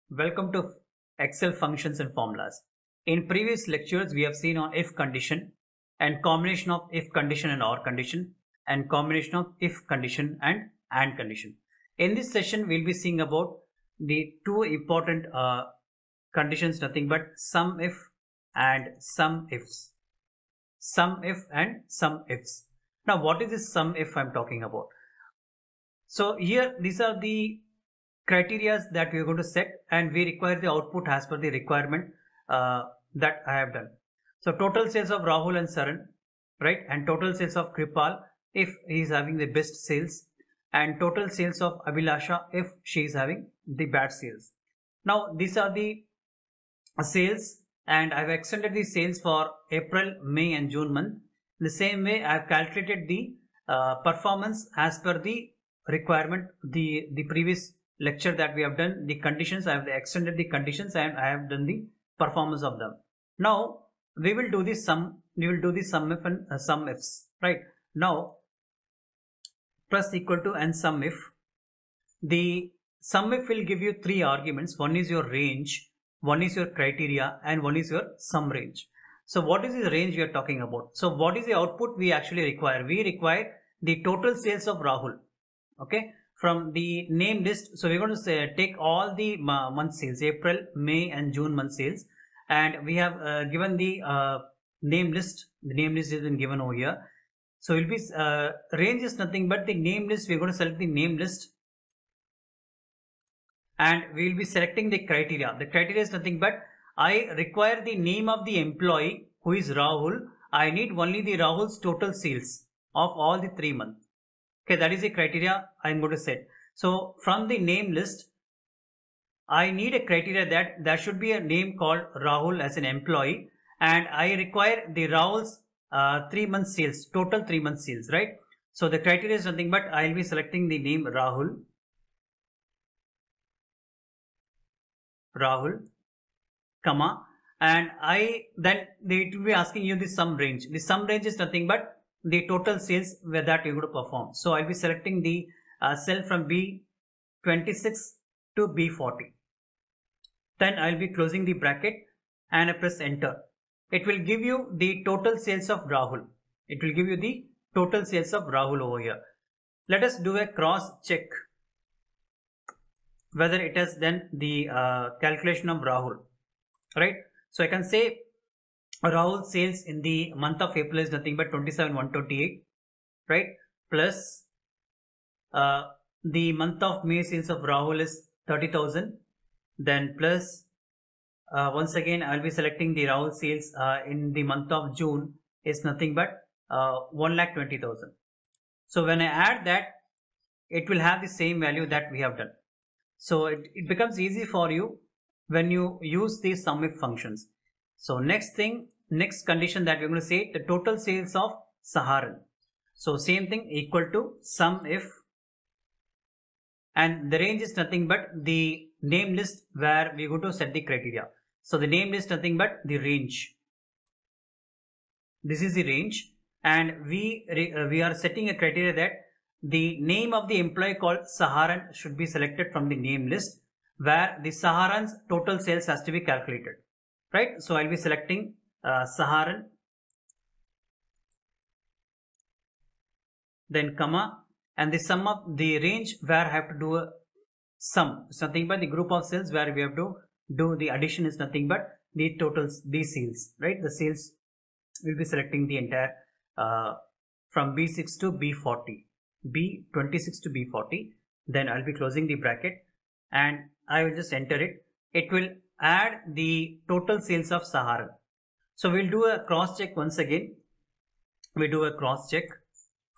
Welcome to Excel functions and formulas. In previous lectures, we have seen on if condition and combination of if condition and or condition and combination of if condition and condition. In this session, we'll be seeing about the two important conditions, nothing but sum if and some ifs. Sum if and some ifs. Now, what is this sum if I'm talking about? So here, these are the criteria that we are going to set, and we require the output as per the requirement that I have done. So total sales of Rahul and Saran, right, and total sales of Kripal if he is having the best sales, and total sales of Abhilasha if she is having the bad sales. Now these are the sales, and I have extended the sales for April, May and June month. In the same way, I have calculated the performance as per the requirement, the previous lecture that we have done, the conditions, I have extended the conditions and I have done the performance of them. Now we will do the sum if and sum ifs, right? Now plus equal to and sum if. The sum if will give you three arguments. One is your range, one is your criteria, and one is your sum range. So what is the range we are talking about? So what is the output we actually require? We require the total sales of Rahul, okay, from the name list. So we're going to say take all the month sales, April, May and June month sales, and we have given the name list. The name list has been given over here. So it will be range is nothing but the name list. We're going to select the name list, and we will be selecting the criteria. The criteria is nothing but I require the name of the employee who is Rahul. I need only the Rahul's total sales of all the 3 months. Okay, that is the criteria I am going to set. So from the name list, I need a criteria that there should be a name called Rahul as an employee, and I require the Rahul's 3 month sales, total 3 month sales, right? So the criteria is nothing but I will be selecting the name Rahul, comma, and then it will be asking you the sum range. The sum range is nothing but the total sales where that you're going to perform. So I'll be selecting the cell from B26 to B40. Then I'll be closing the bracket and I press enter. It will give you the total sales of Rahul. It will give you the total sales of Rahul over here. Let us do a cross check whether it has done the calculation of Rahul, right? So I can say Rahul sales in the month of April is nothing but 27,128, right? Plus the month of May sales of Rahul is 30,000. Then plus once again I will be selecting the Rahul sales in the month of June is nothing but 1,20,000. So when I add that, it will have the same value that we have done. So it becomes easy for you when you use these sum if functions. So next condition that we're going to say, the total sales of Saharan. So same thing, equal to sum if, and the range is nothing but the name list where we're going to set the criteria. So the name list nothing but the range. This is the range, and we are setting a criteria that the name of the employee called Saharan should be selected from the name list where the Saharan's total sales has to be calculated, right? So I'll be selecting Saharan, then comma, and the sum of the range where I have to do a sum. It's nothing but the group of cells where we have to do the addition is nothing but the totals, the sales, right? The sales will be selecting the entire from B6 to B40, B26 to B40. Then I'll be closing the bracket and I will just enter it. It will add the total sales of Saharan. So we'll do a cross check once again. We do a cross check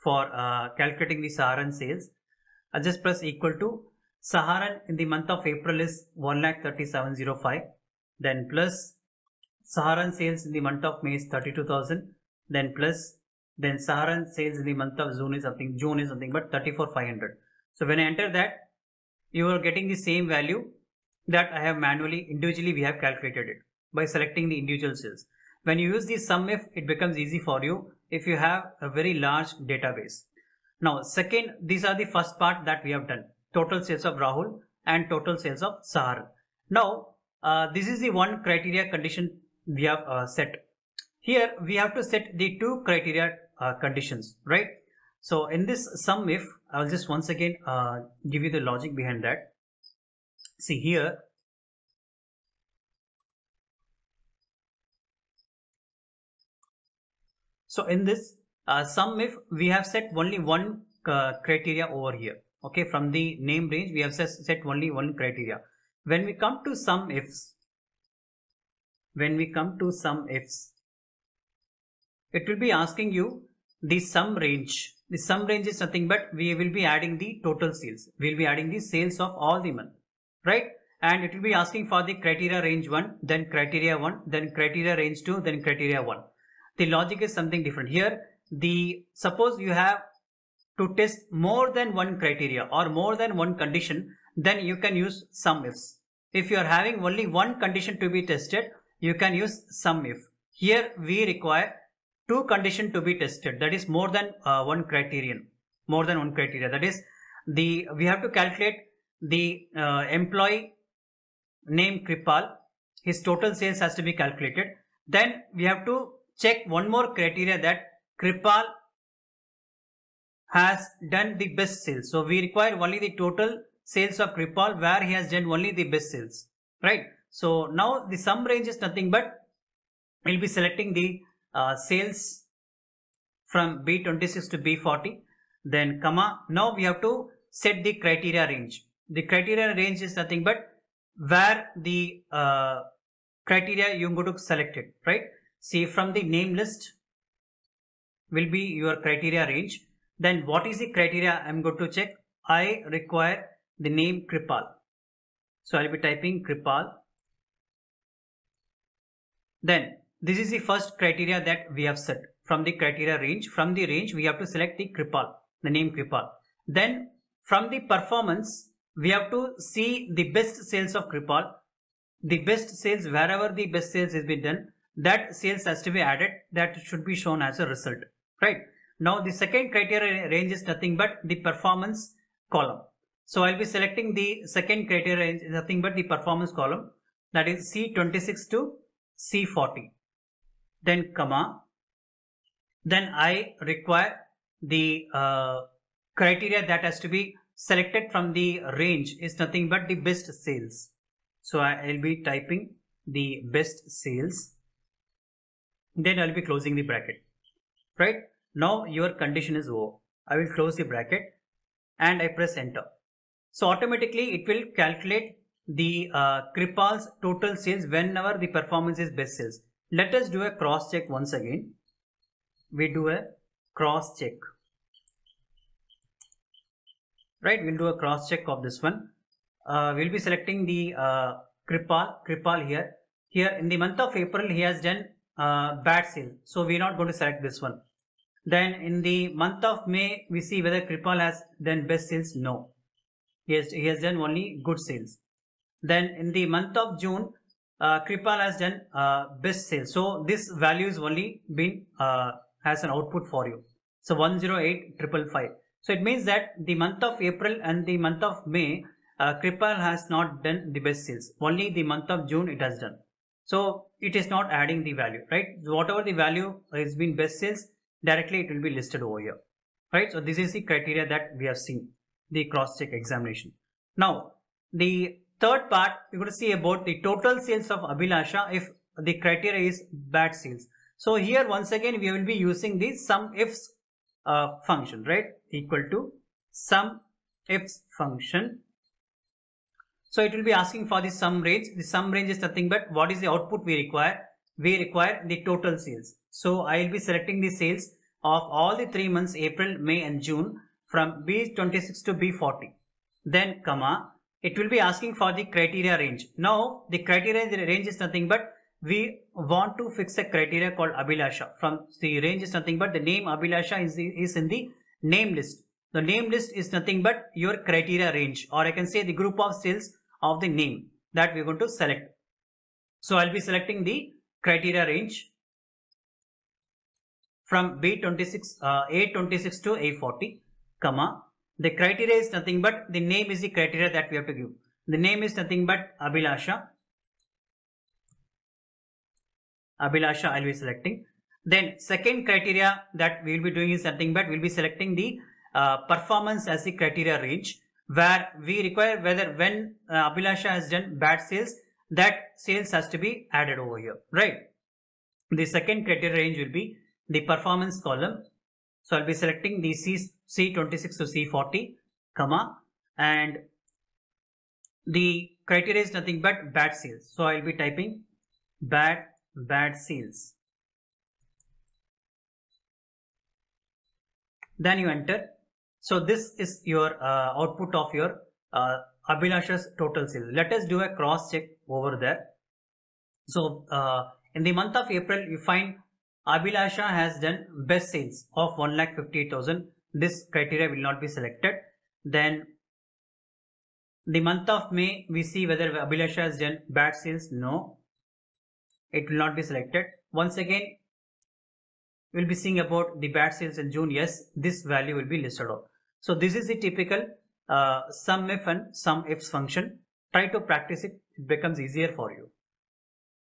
for calculating the Saharan sales. I just press equal to Saharan in the month of April is 1,37,005. Then plus Saharan sales in the month of May is 32,000. Then plus Saharan sales in the month of June is nothing but 34,500. So when I enter that, you are getting the same value that I have individually we have calculated it by selecting the individual sales. When you use the sum if, it becomes easy for you if you have a very large database. Now second, these are the first part that we have done, total sales of Rahul and total sales of Saharan. Now, this is the one criteria condition we have set. Here we have to set the two criteria conditions, right? So in this sum if, I will just once again give you the logic behind that. See here, so in this sum if, we have set only one criteria over here. Okay, from the name range we have set only one criteria. When we come to sum ifs, it will be asking you the sum range. The sum range is nothing but we will be adding the total sales. We will be adding the sales of all the month, right? And it will be asking for the criteria range 1, then criteria 1, then criteria range 2, then criteria 1. The logic is something different. Here, suppose you have to test more than one criteria or more than one condition, then you can use sum ifs. If you are having only one condition to be tested, you can use sum if. Here we require two conditions to be tested, that is more than one criterion, that is we have to calculate the employee name Kripal, his total sales has to be calculated. Then we have to check one more criteria, that Kripal has done the best sales. So we require only the total sales of Kripal where he has done only the best sales, right? So now the sum range is nothing but we'll be selecting the sales from B26 to B40, then comma. Now we have to set the criteria range. The criteria range is nothing but where the criteria you go to select it, right? See, from the name list will be your criteria range. Then what is the criteria I'm going to check? I require the name Kripal. So I'll be typing Kripal. Then this is the first criteria that we have set from the criteria range. From the range we have to select the Kripal, the name Kripal. Then from the performance we have to see the best sales of Kripal. The best sales, wherever the best sales has been done, that sales has to be added, that should be shown as a result, right? Now the second criteria range is nothing but the performance column. So I'll be selecting the second criteria range is nothing but the performance column, that is C26 to C40. Then comma. Then I require the criteria that has to be selected from the range is nothing but the best sales. So I'll be typing the best sales. Then I'll be closing the bracket, right? Now your condition is over. I will close the bracket and I press enter. So automatically it will calculate the Kripal's total sales whenever the performance is best sales. Let us do a cross check once again. We do a cross check, right? We'll do a cross check of this one. We'll be selecting the Kripal here. Here in the month of April he has done bad sale, so we're not going to select this one. Then in the month of May we see whether Kripal has done best sales. No, he has done only good sales. Then in the month of June Kripal has done best sales, so this value is only been has an output for you. So 108,555. So it means that the month of April and the month of May Kripal has not done the best sales. Only the month of June it has done. So it is not adding the value, right? Whatever the value has been best sales, directly it will be listed over here, right? So this is the criteria that we have seen, the cross-check examination. Now the third part we're going to see about the total sales of Abhilasha if the criteria is bad sales. So here once again we will be using the sum ifs function, right? Equal to sum ifs function. So it will be asking for the sum range. The sum range is nothing but what is the output we require? We require the total sales. So I will be selecting the sales of all the 3 months April, May and June from B26 to B40. Then comma. It will be asking for the criteria range. Now the criteria range is nothing but we want to fix a criteria called Abhilasha. From the range is nothing but the name Abhilasha is in the name list. The name list is nothing but your criteria range, or I can say the group of sales of the name that we are going to select. So I'll be selecting the criteria range from A26 to A40, comma. The criteria is nothing but the name is the criteria that we have to give. The name is nothing but Abhilasha. Abhilasha I will be selecting. Then second criteria that we will be doing is nothing but we will be selecting the performance as the criteria range, where we require whether when Abhilasha has done bad sales, that sales has to be added over here, right? The second criteria range will be the performance column. So I'll be selecting the C26 to C40, comma, and the criteria is nothing but bad sales. So I'll be typing bad sales. Then you enter. So this is your output of your Abhilasha's total sales. Let us do a cross check over there. So in the month of April, you find Abhilasha has done best sales of 1,58,000. This criteria will not be selected. Then the month of May, we see whether Abhilasha has done bad sales. No, it will not be selected. Once again, we'll be seeing about the bad sales in June. Yes, this value will be listed out. So this is the typical Sumif and Sumifs function. Try to practice it. It becomes easier for you.